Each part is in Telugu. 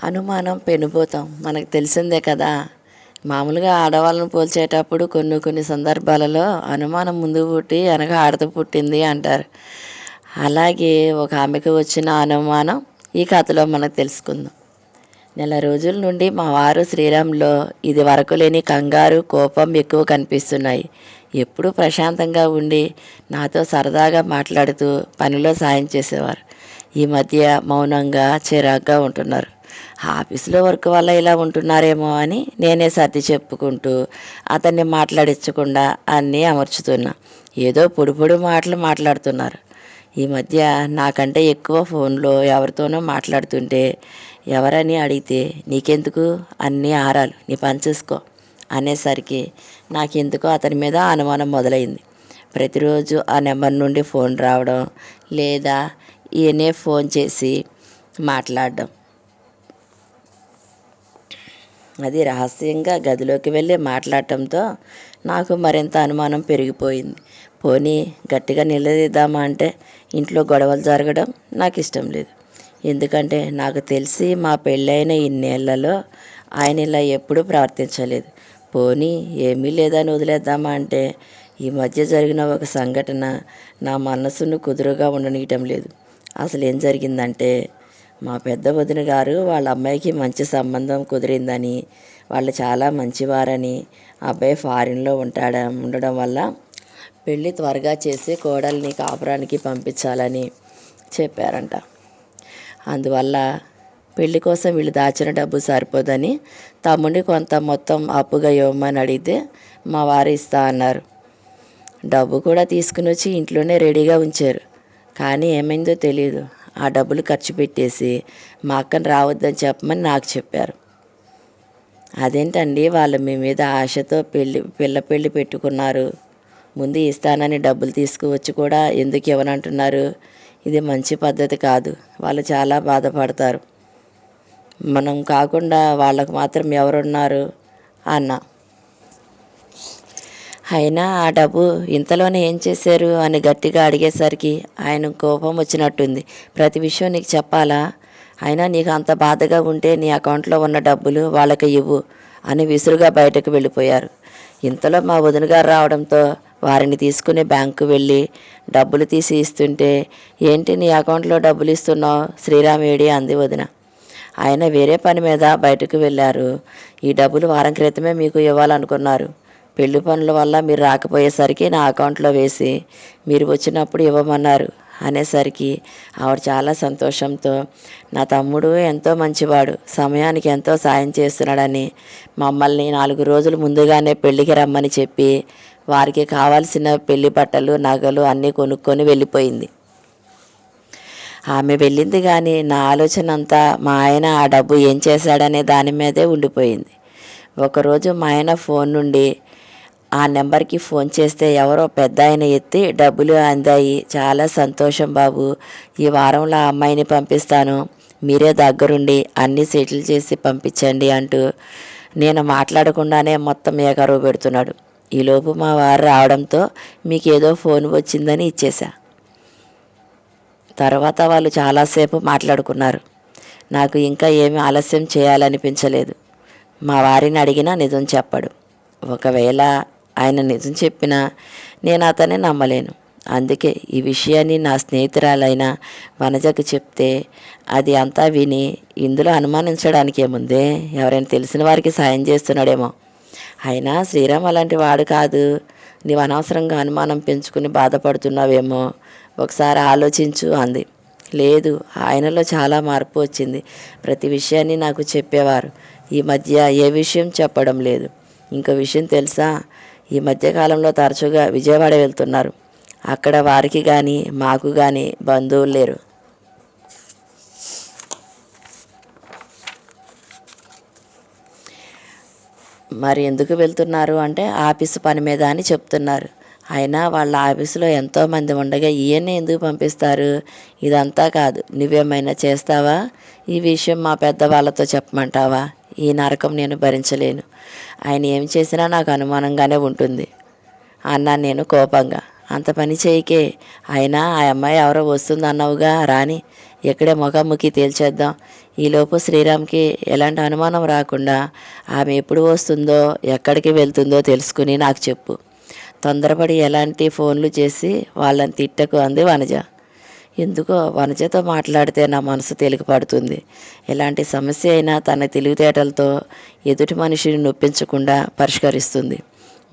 అనుమానం పెనుభూతం మనకు తెలిసిందే కదా. మామూలుగా ఆడవాళ్ళని పోల్చేటప్పుడు కొన్ని సందర్భాలలో అనుమానం ముందు పుట్టి వెనక ఆడత పుట్టింది అంటారు. అలాగే ఒక ఆమెకు వచ్చిన అనుమానం ఈ కథలో మనకు తెలుసుకుందాం. నెల రోజుల నుండి మా వారు శ్రీరామ్లో ఇది వరకు లేని కంగారు, కోపం ఎక్కువ కనిపిస్తున్నాయి. ఎప్పుడూ ప్రశాంతంగా ఉండి నాతో సరదాగా మాట్లాడుతూ పనిలో సాయం చేసేవారు. ఈ మధ్య మౌనంగా చిరాగ్గా ఉంటున్నారు. ఆఫీసులో వర్క్ వల్ల ఇలా ఉంటున్నారేమో అని నేనే సర్ది చెప్పుకుంటూ అతన్ని మాట్లాడించకుండా అన్నీ అమర్చుతున్నా. ఏదో పొడి పొడి మాటలు మాట్లాడుతున్నారు. ఈ మధ్య నాకంటే ఎక్కువ ఫోన్లో ఎవరితోనో మాట్లాడుతుంటే ఎవరని అడిగితే నీకెందుకు అన్నీ ఆరాలు, నీ పని చూసుకో అనేసరికి నాకెందుకో అతని మీద అనుమానం మొదలైంది. ప్రతిరోజు ఆ నెంబర్ నుండి ఫోన్ రావడం, లేదా ఈయనే ఫోన్ చేసి మాట్లాడడం, అది రహస్యంగా గదిలోకి వెళ్ళి మాట్లాడటంతో నాకు మరింత అనుమానం పెరిగిపోయింది. పోనీ గట్టిగా నిలదీద్దామా అంటే ఇంట్లో గొడవలు జరగడం నాకు ఇష్టం లేదు. ఎందుకంటే నాకు తెలిసి మా పెళ్ళైన ఇన్నేళ్లలో ఆయన ఇలా ఎప్పుడూ ప్రవర్తించలేదు. పోనీ ఏమీ లేదని వదిలేద్దామా అంటే ఈ మధ్య జరిగిన ఒక సంఘటన నా మనసును కుదురుగా ఉండనీయటం లేదు. అసలు ఏం జరిగిందంటే, మా పెద్ద వదిన గారు వాళ్ళ అమ్మాయికి మంచి సంబంధం కుదిరిందని, వాళ్ళు చాలా మంచివారని, అబ్బాయి ఫారిన్లో ఉండడం వల్ల పెళ్ళి త్వరగా చేసి కోడల్ని కాపురానికి పంపించాలని చెప్పారంట. అందువల్ల పెళ్లి కోసం వీళ్ళు దాచిన డబ్బు సరిపోదని తమ్ముడిని కొంత మొత్తం అప్పుగా ఇవ్వమని అడిగితే మా వారు ఇస్తా అన్నారు. డబ్బు కూడా తీసుకుని వచ్చి ఇంట్లోనే రెడీగా ఉంచారు. కానీ ఏమైందో తెలియదు, ఆ డబ్బులు ఖర్చు పెట్టేసి మా అక్కని రావద్దని చెప్పమని నాకు చెప్పారు. అదేంటండి, వాళ్ళు మీ మీద ఆశతో పిల్ల పెళ్ళి పెట్టుకున్నారు. ముందు ఇస్తానని డబ్బులు తీసుకువచ్చి కూడా ఎందుకు ఇవ్వనంటున్నారు? ఇది మంచి పద్ధతి కాదు. వాళ్ళు చాలా బాధపడతారు. మనం కాకుండా వాళ్ళకు మాత్రం ఎవరున్నారు అన్న. అయినా ఆ డబ్బు ఇంతలోనే ఏం చేశారు అని గట్టిగా అడిగేసరికి ఆయన కోపం వచ్చినట్టుంది. ప్రతి విషయం నీకు చెప్పాలా? అయినా నీకు అంత బాధగా ఉంటే నీ అకౌంట్లో ఉన్న డబ్బులు వాళ్ళకి ఇవ్వు అని విసురుగా బయటకు వెళ్ళిపోయారు. ఇంతలో మా వదిన గారు రావడంతో వారిని తీసుకుని బ్యాంకు వెళ్ళి డబ్బులు తీసి ఇస్తుంటే, ఏంటి నీ అకౌంట్లో డబ్బులు ఇస్తున్నావు, శ్రీరామ్ ఏడి అంది వదిన. ఆయన వేరే పని మీద బయటకు వెళ్ళారు. ఈ డబ్బులు వారం క్రితమే మీకు ఇవ్వాలనుకున్నారు. పెళ్లి పనుల వల్ల మీరు రాకపోయేసరికి నా అకౌంట్లో వేసి మీరు వచ్చినప్పుడు ఇవ్వమన్నారు అనేసరికి ఆవిడ చాలా సంతోషంతో, నా తమ్ముడు ఎంతో మంచివాడు, సమయానికి ఎంతో సాయం చేస్తున్నాడని మమ్మల్ని 4 రోజులు ముందుగానే పెళ్ళికి రమ్మని చెప్పి వారికి కావాల్సిన పెళ్లి బట్టలు, నగలు అన్నీ కొనుక్కొని వెళ్ళిపోయింది. ఆమె వెళ్ళింది కానీ నా ఆలోచన అంతా మా ఆయన ఆ డబ్బు ఏం చేశాడనే దాని మీదే ఉండిపోయింది. ఒకరోజు మా ఆయన ఫోన్ నుండి ఆ నెంబర్కి ఫోన్ చేస్తే ఎవరో పెద్ద ఆయన ఎత్తి, డబ్బులు అందాయి, చాలా సంతోషం బాబు, ఈ వారంలో ఆ అమ్మాయిని పంపిస్తాను, మీరే దగ్గరుండి అన్నీ సెటిల్ చేసి పంపించండి అంటూ నేను మాట్లాడకుండానే మొత్తం ఏకరువు పెడుతున్నాడు. ఈలోపు మా వారు రావడంతో మీకేదో ఫోన్ వచ్చిందని ఇచ్చేశా. తర్వాత వాళ్ళు చాలాసేపు మాట్లాడుకున్నారు. నాకు ఇంకా ఏమీ ఆలస్యం చేయాలనిపించలేదు. మా వారిని అడిగినా నిజం చెప్పడు. ఒకవేళ ఆయన నిజం చెప్పినా నేను అతన్ని నమ్మలేను. అందుకే ఈ విషయాన్ని నా స్నేహితురాలైన వనజకు చెప్తే అది అంతా విని ఇందులో అనుమానించడానికి ఏముందే, ఎవరైనా తెలిసిన వారికి సాయం చేస్తున్నాడేమో. అయినా శ్రీరామ్ అలాంటి వాడు కాదు, నీవు అనవసరంగా అనుమానం పెంచుకుని బాధపడుతున్నావేమో, ఒకసారి ఆలోచించు అంది. లేదు, ఆయనలో చాలా మార్పు వచ్చింది. ప్రతి విషయాన్ని నాకు చెప్పేవారు. ఈ మధ్య ఏ విషయం చెప్పడం లేదు. ఇంకో విషయం తెలుసా, ఈ మధ్యకాలంలో తరచుగా విజయవాడ వెళ్తున్నారు. అక్కడ వారికి కానీ మాకు కానీ బంధువులు లేరు. మరి ఎందుకు వెళ్తున్నారు అంటే ఆఫీసు పని మీద అని చెప్తున్నారు. అయినా వాళ్ళ ఆఫీసులో ఎంతోమంది ఉండగా ఈయన్ని ఎందుకు పంపిస్తారు? ఇదంతా కాదు, నువ్వేమైనా చేస్తావా? ఈ విషయం మా పెద్దవాళ్ళతో చెప్పమంటావా? ఈ నరకం నేను భరించలేను. ఆయన ఏం చేసినా నాకు అనుమానంగానే ఉంటుంది అన్నాను నేను కోపంగా. అంత పని చేయకే, అయినా ఆ అమ్మాయి ఎవరో వస్తుందన్నావుగా, రాని, ఇక్కడే ముఖాముఖి తేల్చేద్దాం. ఈలోపు శ్రీరామ్కి ఎలాంటి అనుమానం రాకుండా ఆమె ఎప్పుడు వస్తుందో ఎక్కడికి వెళ్తుందో తెలుసుకుని నాకు చెప్పు. తొందరపడి ఎలాంటి ఫోన్లు చేసి వాళ్ళని తిట్టకు అంది వనజ. ఎందుకో వనజతో మాట్లాడితే నా మనసు తేలికపడుతుంది. ఎలాంటి సమస్య అయినా తన తెలివితేటలతో ఎదుటి మనిషిని నొప్పించకుండా పరిష్కరిస్తుంది.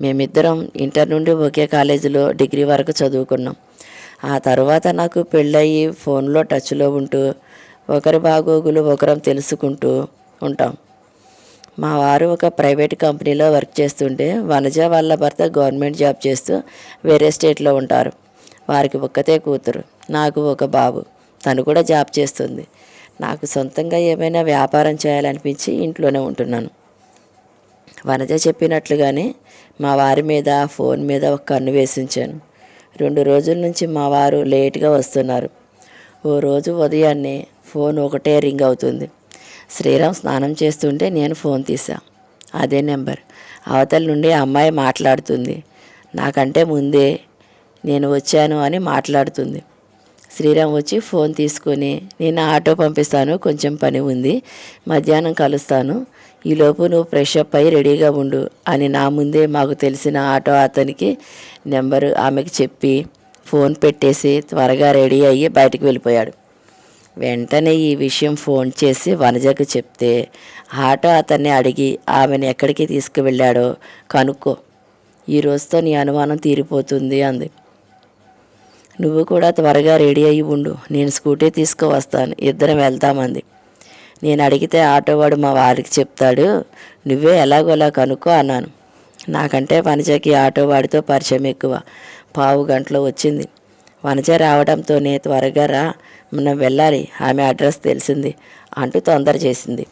మేమిద్దరం ఇంటర్ నుండి ఒకే కాలేజీలో డిగ్రీ వరకు చదువుకున్నాం. ఆ తర్వాత నాకు పెళ్ళయి ఫోన్లో టచ్లో ఉంటూ ఒకరి బాగోగులు ఒకరం తెలుసుకుంటూ ఉంటాం. మా వారు ఒక ప్రైవేట్ కంపెనీలో వర్క్ చేస్తుంటే వనజ వాళ్ళ భర్త గవర్నమెంట్ జాబ్ చేస్తూ వేరే స్టేట్లో ఉంటారు. వారికి ఒక్కతే కూతురు, నాకు ఒక బాబు. తను కూడా జాబ్ చేస్తుంది. నాకు సొంతంగా ఏమైనా వ్యాపారం చేయాలనిపించి ఇంట్లోనే ఉంటున్నాను. వనజ చెప్పినట్లుగానే మా వారి మీద ఫోన్ మీద ఒక కన్ను వేసించాను. 2 రోజుల నుంచి మా వారు లేట్గా వస్తున్నారు. ఓ రోజు ఉదయాన్నే ఫోన్ ఒకటే రింగ్ అవుతుంది. శ్రీరామ్ స్నానం చేస్తుంటే నేను ఫోన్ తీసా. అదే నెంబర్. అవతల నుండి అమ్మాయి మాట్లాడుతుంది. నాకంటే ముందే నేను వచ్చాను అని మాట్లాడుతుంది. శ్రీరామ్ వచ్చి ఫోన్ తీసుకొని, నేను ఆటో పంపిస్తాను, కొంచెం పని ఉంది, మధ్యాహ్నం కలుస్తాను, ఈలోపు నువ్వు ఫ్రెష్ అప్ అయి రెడీగా ఉండు అని నా ముందే మాకు తెలిసిన ఆటో అతనికి నెంబరు ఆమెకి చెప్పి ఫోన్ పెట్టేసి త్వరగా రెడీ అయ్యి బయటికి వెళ్ళిపోయాడు. వెంటనే ఈ విషయం ఫోన్ చేసి వనజకు చెప్తే ఆటో అతన్ని అడిగి ఆమెను ఎక్కడికి తీసుకువెళ్ళాడో కనుక్కో, ఈ రోజుతో నీ అనుమానం తీరిపోతుంది అంది. నువ్వు కూడా త్వరగా రెడీ అయ్యి ఉండు, నేను స్కూటీ తీసుకువస్తాను, ఇద్దరం వెళ్తామంది. నేను అడిగితే ఆటోవాడు మా వారికి చెప్తాడు, నువ్వే ఎలాగోలా కనుక్కో అన్నాను. నాకంటే వనజకి ఆటోవాడితో పరిచయం ఎక్కువ. పావు గంటలో వచ్చింది. వనజ రావడంతోనే త్వరగా రా, మనం వెళ్ళాలి, ఆమె అడ్రస్ తెలిసింది అంటూ తొందర చేసింది.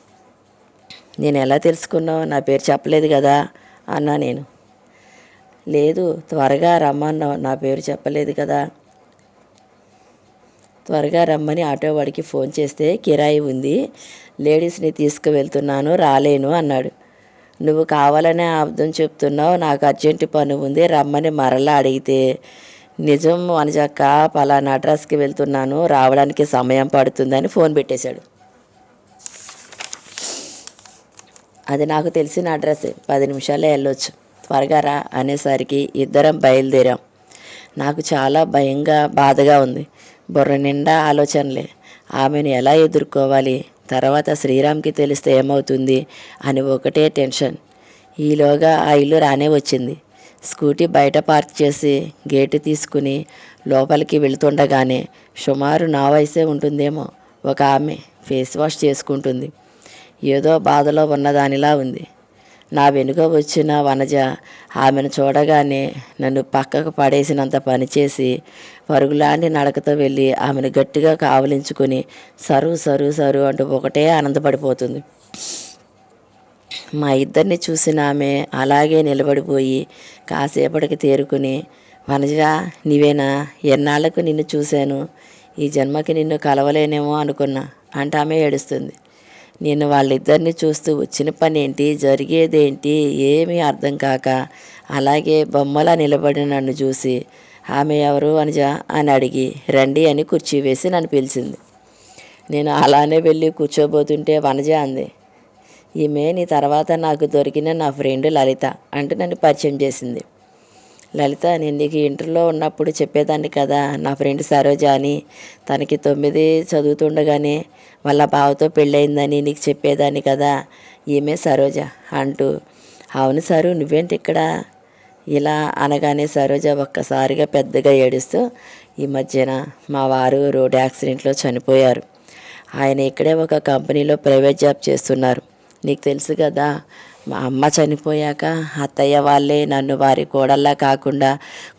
నేను ఎలా తెలుసుకున్నావు, నా పేరు చెప్పలేదు కదా అన్నా నేను. లేదు, త్వరగా రమ్మన్నావు, నా పేరు చెప్పలేదు కదా. త్వరగా రమ్మని ఆటోవాడికి ఫోన్ చేస్తే కిరాయి ఉంది, లేడీస్ని తీసుకువెళ్తున్నాను, రాలేను అన్నాడు. నువ్వు కావాలనే అబద్ధం చెప్తున్నావు, నాకు అర్జెంటు పని ఉంది రమ్మని మరలా అడిగితే నిజం వనజక్క, పలానా అడ్రస్కి వెళ్తున్నాను, రావడానికి సమయం పడుతుందని ఫోన్ పెట్టేశాడు. అది నాకు తెలిసిన అడ్రస్సే, 10 నిమిషాలే వెళ్ళొచ్చు, త్వరగా రా అనేసరికి ఇద్దరం బయలుదేరాం. నాకు చాలా భయంగా బాధగా ఉంది. బుర్ర నిండా ఆలోచనలే. ఆమెను ఎలా ఎదుర్కోవాలి, తర్వాత శ్రీరామ్కి తెలిస్తే ఏమవుతుంది అని ఒకటే టెన్షన్. ఈలోగా ఆ ఇల్లు రానే వచ్చింది. స్కూటీ బయట పార్క్ చేసి గేటు తీసుకుని లోపలికి వెళుతుండగానే సుమారు నా వయసే ఉంటుందేమో ఒక ఆమె ఫేస్ వాష్ చేసుకుంటుంది. ఏదో బాధలో ఉన్నదానిలా ఉంది. నా వెనుక వచ్చిన వనజ ఆమెను చూడగానే నన్ను పక్కకు పడేసినంత పనిచేసి పరుగులాంటి నడకతో వెళ్ళి ఆమెను గట్టిగా కావలించుకొని సరు సరు సరు అంటూ ఒకటే ఆనందపడిపోతుంది. మా ఇద్దరిని చూసిన ఆమె అలాగే నిలబడిపోయి కాసేపటికి తేరుకుని, వనజ నీవేనా, ఎన్నాళ్లకు నిన్ను చూశాను, ఈ జన్మకి నిన్ను కలవలేనేమో అనుకున్నా అంటే ఆమె ఏడుస్తుంది. నేను వాళ్ళిద్దరిని చూస్తూ వచ్చిన పని ఏంటి, జరిగేదేంటి ఏమీ అర్థం కాక అలాగే బొమ్మలా నిలబడి నన్ను చూసి ఆమె ఎవరు వనజ అని అడిగి రండి అని కుర్చీ వేసి నన్ను పిలిచింది. నేను అలానే వెళ్ళి కూర్చోబోతుంటే వనజ అంది, ఈమె నీ తర్వాత నాకు దొరికిన నా ఫ్రెండ్ లలిత అంటూ నన్ను పరిచయం చేసింది. లలిత, నేను నీకు ఇంటర్లో ఉన్నప్పుడు చెప్పేదాన్ని కదా నా ఫ్రెండ్ సరోజ అని, తనకి 9 చదువుతుండగానే వాళ్ళ బావతో పెళ్ళయిందని నీకు చెప్పేదాన్ని కదా, ఈమె సరోజ అంటూ. అవును సరు, నువ్వేంటి ఇక్కడ, ఇలా అనగానే సరోజ ఒక్కసారిగా పెద్దగా ఏడుస్తూ, ఈ మధ్యన మా వారు రోడ్ యాక్సిడెంట్లో చనిపోయారు. ఆయన ఇక్కడే ఒక కంపెనీలో ప్రైవేట్ జాబ్ చేస్తున్నారు. నీకు తెలుసు కదా, మా అమ్మ చనిపోయాక అత్తయ్య వాళ్ళే నన్ను వారి కోడల్లా కాకుండా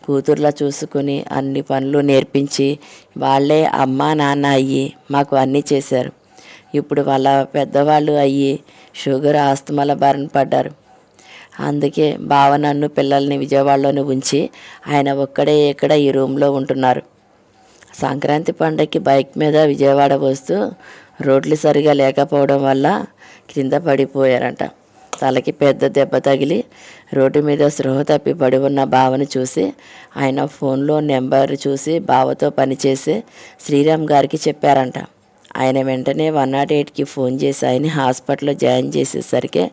కూతుర్లా చూసుకుని అన్ని పనులు నేర్పించి వాళ్ళే అమ్మ నాన్న అయ్యి మాకు అన్నీ చేశారు. ఇప్పుడు వాళ్ళ పెద్దవాళ్ళు అయ్యి షుగర్ ఆస్తమాల బారిన పడ్డారు. అందుకే బావ నన్ను పిల్లల్ని విజయవాడలోనే ఉంచి ఆయన ఒక్కడే ఇక్కడ ఈ రూమ్లో ఉంటున్నారు. సంక్రాంతి పండగకి బైక్ మీద విజయవాడ వస్తూ రోడ్లు సరిగా లేకపోవడం వల్ల కింద పడిపోయారంట. తలకి పెద్ద దెబ్బ తగిలి రోడ్డు మీద స్పృహ తప్పి పడి ఉన్న బావను చూసి ఆయన ఫోన్లో నెంబర్ చూసి బావతో పనిచేసి శ్రీరామ్ గారికి చెప్పారంట. ఆయన వెంటనే 108కి ఫోన్ చేసి ఆయన్ని హాస్పిటల్లో జాయిన్ చేసేసరికి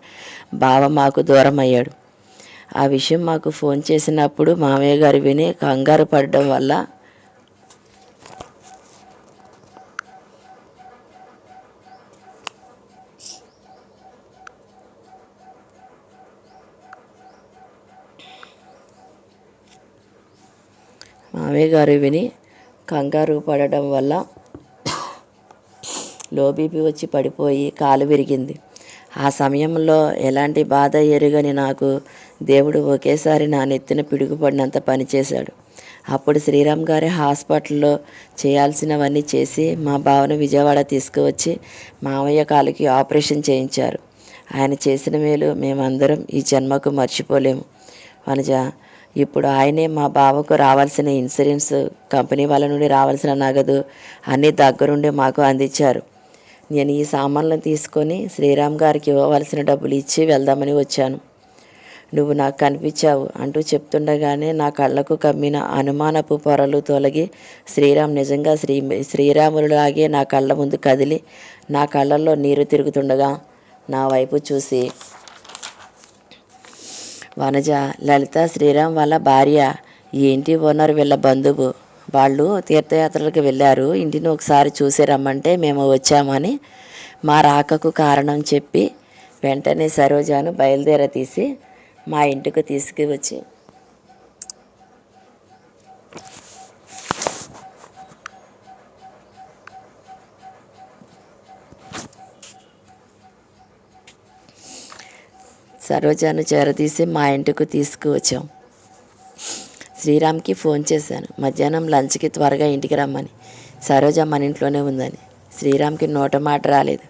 బావ మాకు దూరం అయ్యాడు. ఆ విషయం మాకు ఫోన్ చేసినప్పుడు మామయ్య గారు విని కంగారు పడడం వల్ల కంగారు పడడం వల్ల లో బీపీ వచ్చి పడిపోయి కాలు విరిగింది. ఆ సమయంలో ఎలాంటి బాధ ఎరుగని నాకు దేవుడు ఒకేసారి నా నెత్తిన పిడుగుపడినంత పనిచేశాడు. అప్పుడు శ్రీరామ్ గారి హాస్పిటల్లో చేయాల్సినవన్నీ చేసి మా బావను విజయవాడ తీసుకువచ్చి మామయ్య కాలుకి ఆపరేషన్ చేయించారు. ఆయన చేసిన మేలు మేమందరం ఈ జన్మకు మర్చిపోలేము. వనజ, ఇప్పుడు ఆయనే మా బావకు రావాల్సిన ఇన్సూరెన్స్ కంపెనీ వాళ్ళ నుండి రావాల్సిన నగదు అన్నీ దగ్గరుండి మాకు అందించారు. నేను ఈ సామాన్లను తీసుకొని శ్రీరామ్ గారికి ఇవ్వవలసిన డబ్బులు ఇచ్చి వెళ్దామని వచ్చాను. నువ్వు నాకు కనిపించావు అంటూ చెప్తుండగానే నా కళ్ళకు కమ్మిన అనుమానపు పొరలు తొలగి శ్రీరామ్ నిజంగా శ్రీరాములాగే నా కళ్ళ ముందు కదిలి నా కళ్ళల్లో నీరు తిరుగుతుండగా నా వైపు చూసి, వనజ, లలిత శ్రీరామ్ వాళ్ళ భార్య, ఈ ఇంటి ఓనర్ వీళ్ళ బంధువు. వాళ్ళు తీర్థయాత్రలకు వెళ్ళారు. ఇంటిని ఒకసారి చూసి రమ్మంటే మేము వచ్చామని మా రాకకు కారణం చెప్పి వెంటనే సరోజాను బయలుదేరతీసి మా ఇంటికి తీసుకువచ్చి చేరదీసి మా ఇంటికి తీసుకువచ్చాం. శ్రీరామ్కి ఫోన్ చేశాను మధ్యాహ్నం లంచ్కి త్వరగా ఇంటికి రమ్మని. సరోజ మన ఇంట్లోనే ఉందని. శ్రీరామ్కి నోట మాట రాలేదు.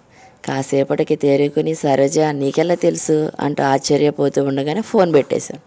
కాసేపటికి తేరుకుని సరోజ నీకెలా తెలుసు అంటూ ఆశ్చర్యపోతూ ఉండగానే ఫోన్ పెట్టేశాను.